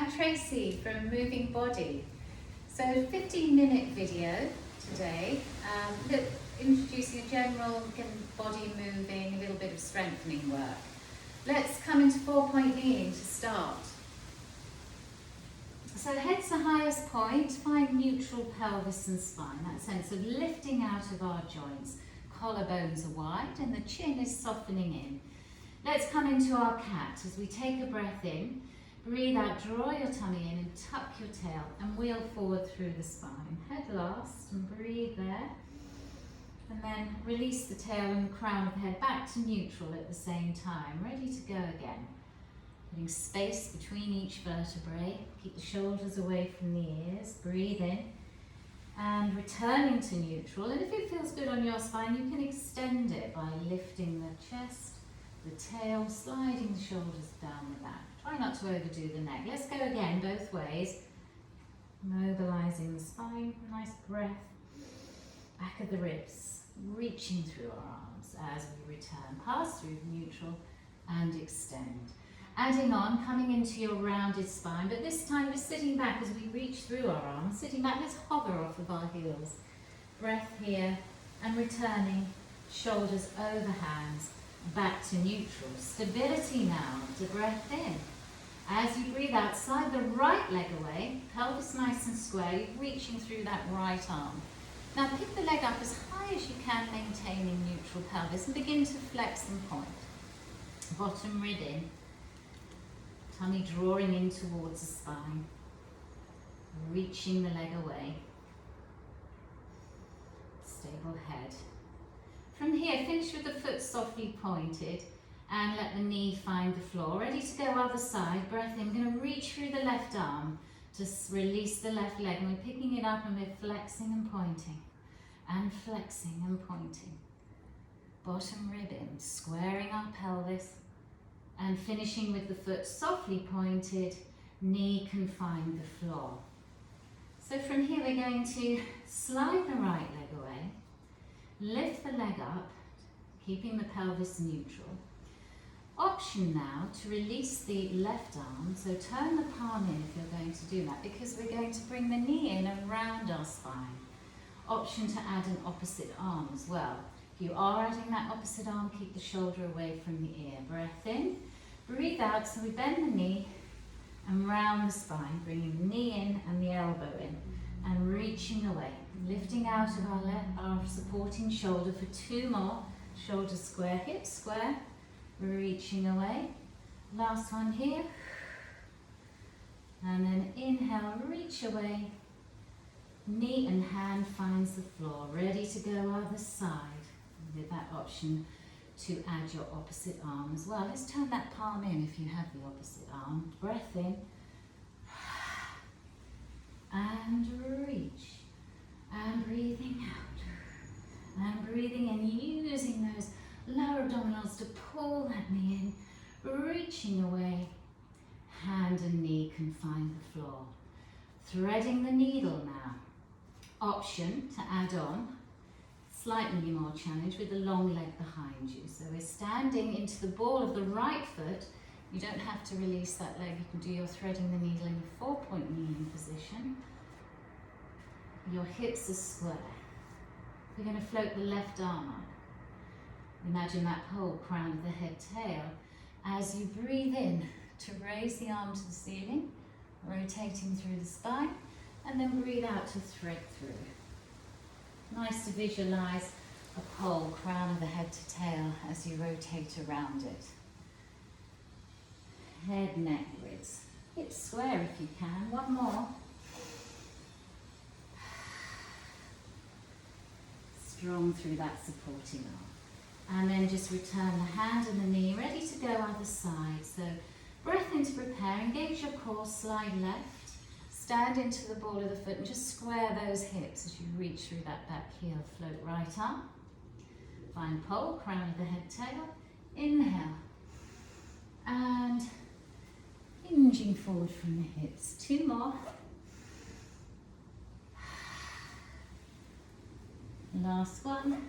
I'm Tracy from Moving Body. So 15-minute video today, introducing a general body moving, a little bit of strengthening work. Let's come into 4-point kneeling to start. So head's the highest point, find neutral pelvis and spine, that sense of lifting out of our joints. Collarbones are wide and the chin is softening in. Let's come into our cat as we take a breath in, breathe out, draw your tummy in and tuck your tail and wheel forward through the spine. Head last and breathe there. And then release the tail and the crown of the head back to neutral at the same time. Ready to go again. Putting space between each vertebrae. Keep the shoulders away from the ears. Breathe in. And returning to neutral. And if it feels good on your spine, you can extend it by lifting the chest, the tail, sliding the shoulders down the back. Try not to overdo the neck. Let's go again, both ways. Mobilizing the spine. Nice breath. Back of the ribs. Reaching through our arms as we return. Pass through neutral and extend. Adding on, coming into your rounded spine, but this time just sitting back as we reach through our arms. Sitting back, let's hover off of our heels. Breath here and returning, shoulders over hands, back to neutral. Stability now, the breath in. As you breathe out, slide the right leg away, pelvis nice and square, you're reaching through that right arm. Now pick the leg up as high as you can, maintaining neutral pelvis, and begin to flex and point. Bottom rib in, tummy drawing in towards the spine, reaching the leg away. Stable head. From here, finish with the foot softly pointed and let the knee find the floor. Ready to go other side, breath in. I'm going to reach through the left arm to release the left leg, and we're picking it up and we're flexing and pointing and flexing and pointing. Bottom rib in, squaring our pelvis and finishing with the foot softly pointed, knee can find the floor. So from here we're going to slide the right leg away, lift the leg up, keeping the pelvis neutral. Option now to release the left arm, so turn the palm in if you're going to do that, because we're going to bring the knee in around our spine. Option to add an opposite arm as well. If you are adding that opposite arm, keep the shoulder away from the ear. Breath in, breathe out, so we bend the knee and round the spine, bringing the knee in and the elbow in and reaching away. Lifting out of our supporting shoulder for 2 more. Shoulders square, hips square. Reaching away. Last one here. And then inhale, reach away. Knee and hand finds the floor. Ready to go other side. With that option to add your opposite arm as well. Let's turn that palm in if you have the opposite arm. Breath in. And reach. And breathing out. And breathing in, using those lower abdominals to pull that knee in, reaching away, hand and knee can find the floor. Threading the needle now. Option to add on, slightly more challenge with the long leg behind you. So we're standing into the ball of the right foot. You don't have to release that leg, you can do your threading the needle in a 4-point kneeling position. Your hips are square. We're going to float the left arm up. Imagine that whole crown of the head tail as you breathe in to raise the arm to the ceiling, rotating through the spine, and then breathe out to thread through. Nice to visualize a pole, crown of the head to tail as you rotate around it. Head, neck, ribs. Hips square if you can. One more. Strong through that supporting arm. And then just return the hand and the knee, ready to go other side. So breath in to prepare, engage your core, slide left, stand into the ball of the foot and just square those hips as you reach through that back heel. Float right arm, find pole, crown of the head, tail, inhale. And hinging forward from the hips. 2 more. Last one.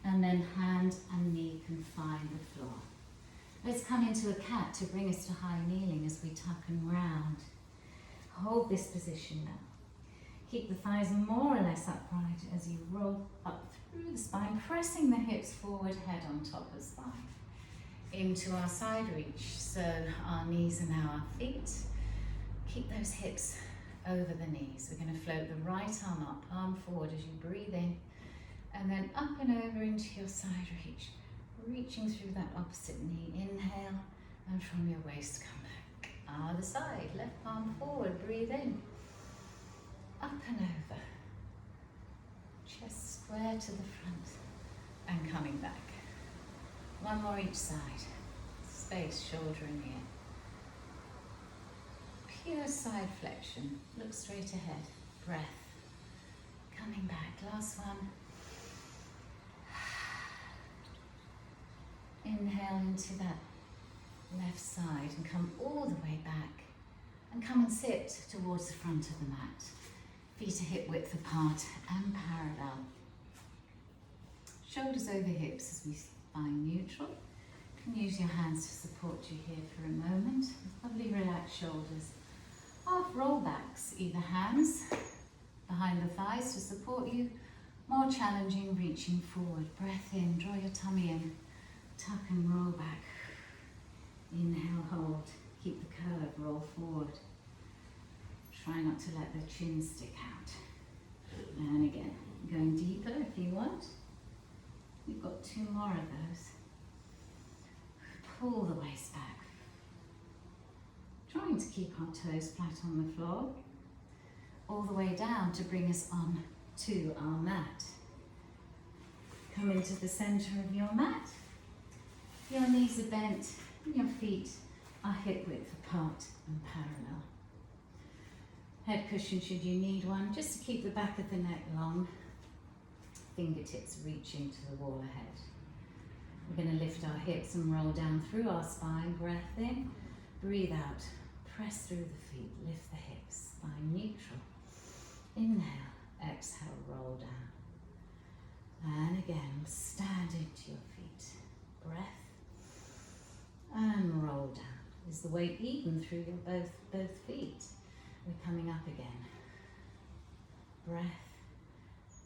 And then hand and knee can find the floor. Let's come into a cat to bring us to high kneeling as we tuck and round. Hold this position now. Keep the thighs more or less upright as you roll up through the spine, pressing the hips forward, head on top of spine. Into our side reach, so our knees are now our feet. Keep those hips over the knees. We're going to float the right arm up, palm forward as you breathe in, and then up and over into your side reach, reaching through that opposite knee. Inhale, and from your waist come back. Other side, left palm forward, breathe in, up and over, chest square to the front, and coming back. One more each side, space, shoulder and ear. Pure side flexion, look straight ahead, breath, coming back, last one. Inhale into that left side and come all the way back and come and sit towards the front of the mat. Feet are hip width apart and parallel. Shoulders over hips as we find neutral. You can use your hands to support you here for a moment. Lovely relaxed shoulders. Half rollbacks, either hands behind the thighs to support you. More challenging, reaching forward. Breath in, draw your tummy in. Tuck and roll back. Inhale, hold. Keep the curve, roll forward. Try not to let the chin stick out. And again, going deeper if you want. You've got 2 more of those. Pull the waist back. Trying to keep our toes flat on the floor. All the way down to bring us on to our mat. Come into the center of your mat. Your knees are bent and your feet are hip width apart and parallel. Head cushion should you need one, just to keep the back of the neck long. Fingertips reaching to the wall ahead. We're going to lift our hips and roll down through our spine. Breath in, breathe out, press through the feet, lift the hips, spine neutral. Inhale, exhale, roll down. And again, stand into your feet. Breath and roll down. Is the weight even through your both feet? We're coming up again. Breath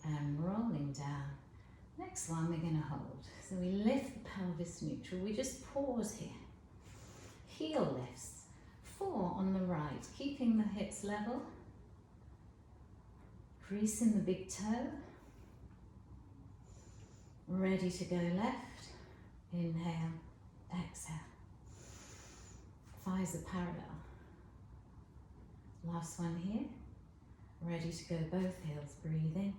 and rolling down. Next one we're going to hold. So we lift the pelvis neutral. We just pause here. Heel lifts. 4 on the right, keeping the hips level. Crease in the big toe. Ready to go left. Inhale, exhale. Thighs are parallel. Last one here. Ready to go both heels. Breathe in,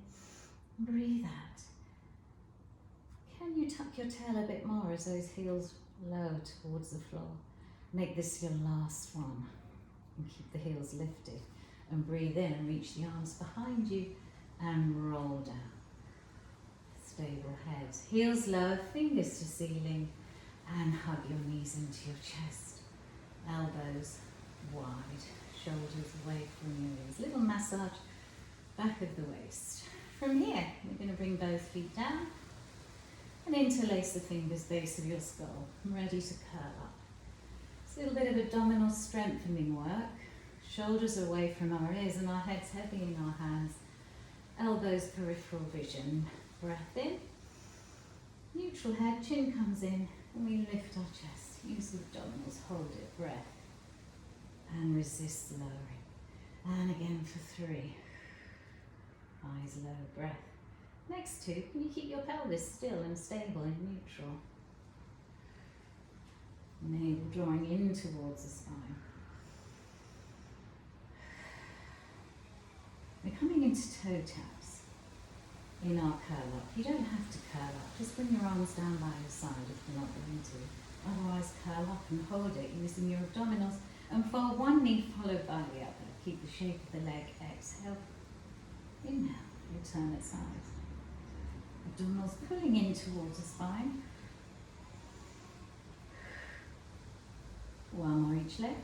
breathe out. Can you tuck your tail a bit more as those heels lower towards the floor? Make this your last one. And keep the heels lifted. And breathe in and reach the arms behind you and roll down. Stable head. Heels lower, fingers to ceiling, and hug your knees into your chest. Elbows wide, shoulders away from your ears. Little massage back of the waist. From here, we're going to bring both feet down and interlace the fingers base of your skull. Ready to curl up. It's a little bit of abdominal strengthening work. Shoulders are away from our ears and our heads heavy in our hands. Elbows peripheral vision. Breath in. Neutral head, chin comes in, and we lift our chest. Use the abdominals, hold it, breath. And resist lowering. And again for 3. Eyes low, breath. Next 2, can you keep your pelvis still and stable and neutral? Navel drawing in towards the spine. We're coming into toe taps in our curl up. You don't have to curl up, just bring your arms down by your side if you're not going to. Otherwise curl up and hold it using your abdominals and fold one knee followed by the other. Keep the shape of the leg, exhale. Inhale, return at sides. Abdominals pulling in towards the spine. One more each leg.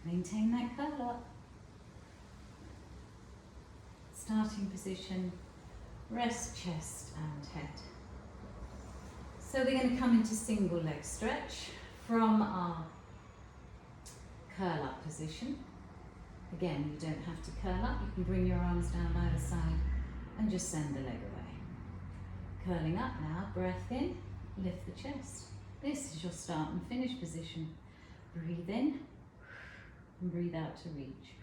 Maintain that curl up. Starting position, rest chest and head. So we're going to come into single leg stretch from our curl up position. Again, you don't have to curl up, you can bring your arms down by the side and just send the leg away. Curling up now, breath in, lift the chest. This is your start and finish position. Breathe in and breathe out to reach.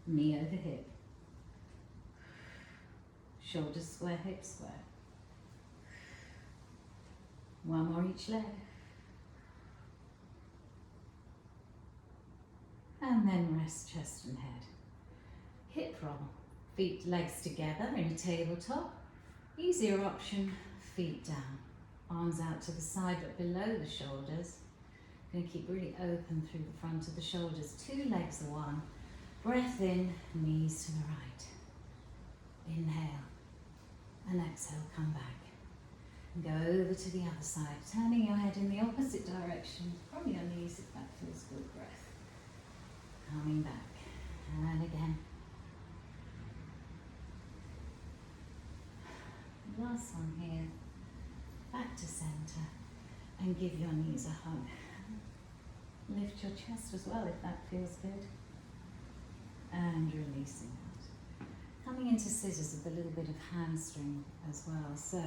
Knee over hip. Shoulders square, hips square. One more each leg. And then rest chest and head. Hip roll. Feet, legs together in a tabletop. Easier option, feet down. Arms out to the side but below the shoulders. Going to keep really open through the front of the shoulders. 2 legs are one. Breath in, knees to the right. Inhale. And exhale, come back. And go over to the other side, turning your head in the opposite direction from your knees if that feels good. Breath. Coming back. And again. Last one here. Back to center. And give your knees a hug. Lift your chest as well if that feels good. And releasing that. Coming into scissors with a little bit of hamstring as well. So,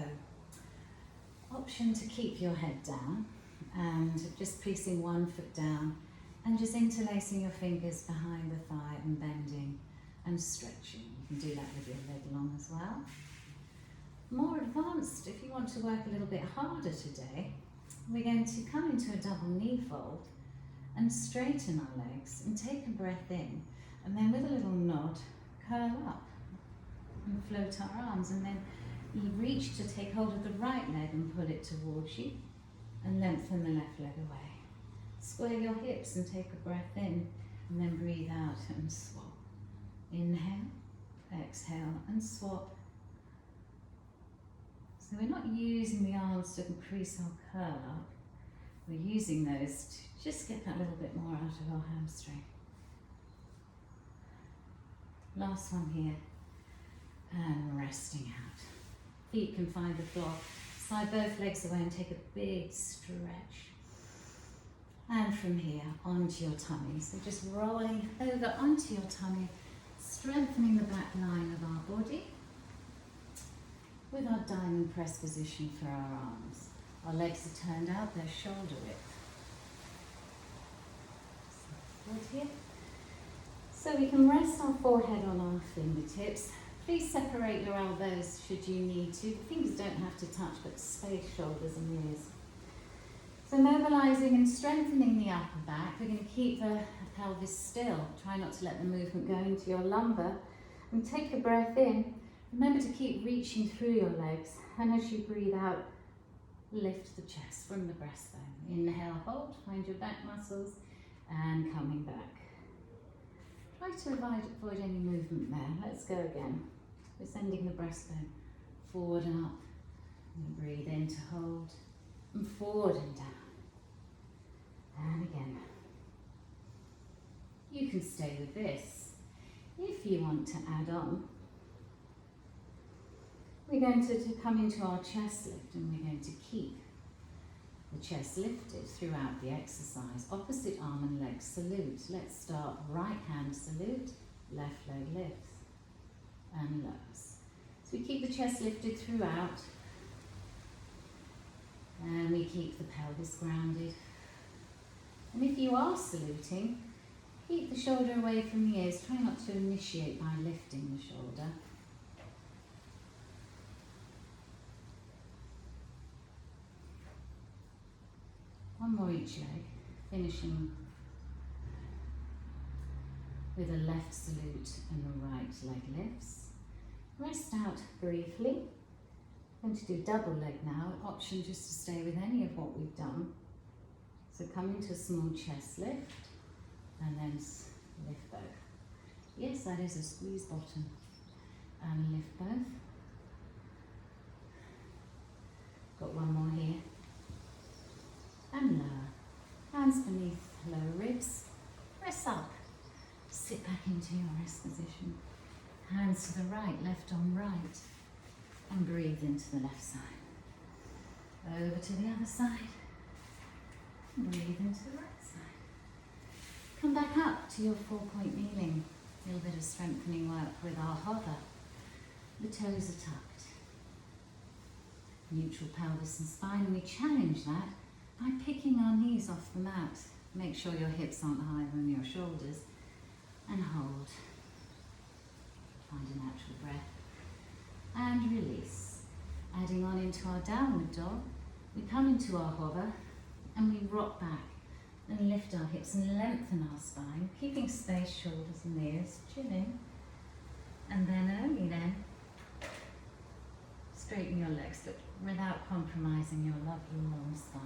option to keep your head down and just placing one foot down and just interlacing your fingers behind the thigh and bending and stretching. You can do that with your leg long as well. More advanced, if you want to work a little bit harder today, we're going to come into a double knee fold and straighten our legs and take a breath in, and then with a little nod, curl up and float our arms, and then you reach to take hold of the right leg and pull it towards you and lengthen the left leg away. Square your hips and take a breath in, and then breathe out and swap. Inhale, exhale and swap. So we're not using the arms to increase our curl up, we're using those to just get that little bit more out of our hamstring. Last one here, and resting out. Feet can find the floor. Slide both legs away and take a big stretch. And from here, onto your tummy. So just rolling over onto your tummy, strengthening the back line of our body with our diamond press position for our arms. Our legs are turned out, they're shoulder width. So, here. So we can rest our forehead on our fingertips. Please separate your elbows should you need to. The fingers don't have to touch, but space shoulders and ears. So mobilizing and strengthening the upper back, we're going to keep the pelvis still. Try not to let the movement go into your lumbar. And take a breath in. Remember to keep reaching through your legs. And as you breathe out, lift the chest from the breastbone. Inhale, hold, find your back muscles, and coming back. Try to avoid any movement there. Let's go again. We're sending the breastbone forward and up. And breathe in to hold, and forward and down. And again. You can stay with this. If you want to add on, we're going to come into our chest lift, and we're going to keep the chest lifted throughout the exercise. Opposite arm and leg salute. Let's start right hand salute, left leg lifts and lowers. So we keep the chest lifted throughout, and we keep the pelvis grounded. And if you are saluting, keep the shoulder away from the ears. Try not to initiate by lifting the shoulder. One more each leg, finishing with a left salute and a right leg lifts. Rest out briefly. I'm going to do double leg now, option just to stay with any of what we've done. So come into a small chest lift and then lift both. Yes, that is a squeeze bottom. And lift both. Got one more here. And lower. Hands beneath lower ribs. Press up. Sit back into your rest position. Hands to the right, left arm right. And breathe into the left side. Over to the other side. Breathe into the right side. Come back up to your 4-point kneeling. A little bit of strengthening work with our hover. The toes are tucked. Neutral pelvis and spine, and we challenge that by picking our knees off the mat. Make sure your hips aren't higher than your shoulders, and hold. Find a natural breath, and release. Adding on into our downward dog, we come into our hover, and we rock back, and lift our hips and lengthen our spine, keeping space, shoulders and ears, chinning, and then only then, straighten your legs, but without compromising your lovely long spine.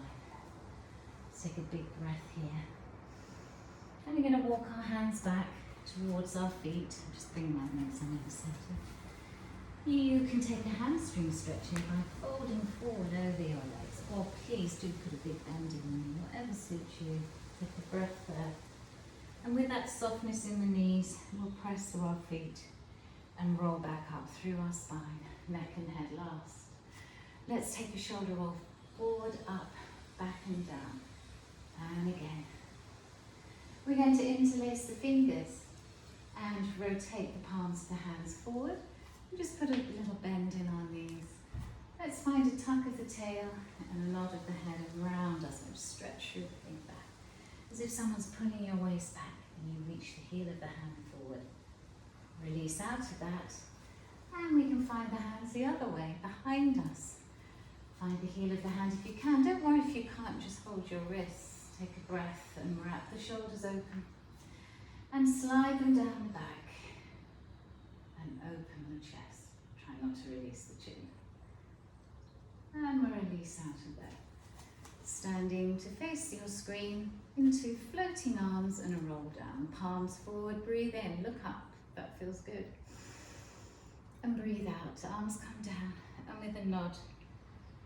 Let's take a big breath here. And we're going to walk our hands back towards our feet. Just bring my legs under the center. You can take a hamstring stretching by folding forward over your legs, or please do put a big bend in the knee, whatever suits you. Take a breath there. And with that softness in the knees, we'll press through our feet and roll back up through our spine, neck and head last. Let's take a shoulder roll forward, up, back and down. And again. We're going to interlace the fingers and rotate the palms of the hands forward. And just put a little bend in our knees. Let's find a tuck of the tail and a nod of the head around us. And stretch through the thing back. As if someone's pulling your waist back and you reach the heel of the hand forward. Release out of that. And we can find the hands the other way, behind us. Find the heel of the hand if you can. Don't worry if you can't, just hold your wrists. Take a breath and wrap the shoulders open. And slide them down the back. And open the chest. Try not to release the chin. And we'll release out of there. Standing to face your screen into floating arms and a roll down. Palms forward, breathe in, look up. That feels good. And breathe out, arms come down. And with a nod,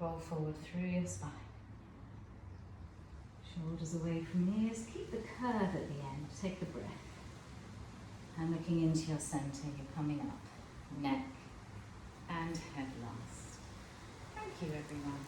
roll forward through your spine. Shoulders away from the ears. Keep the curve at the end. Take a breath. And looking into your center, you're coming up. Neck and head last. Thank you, everyone.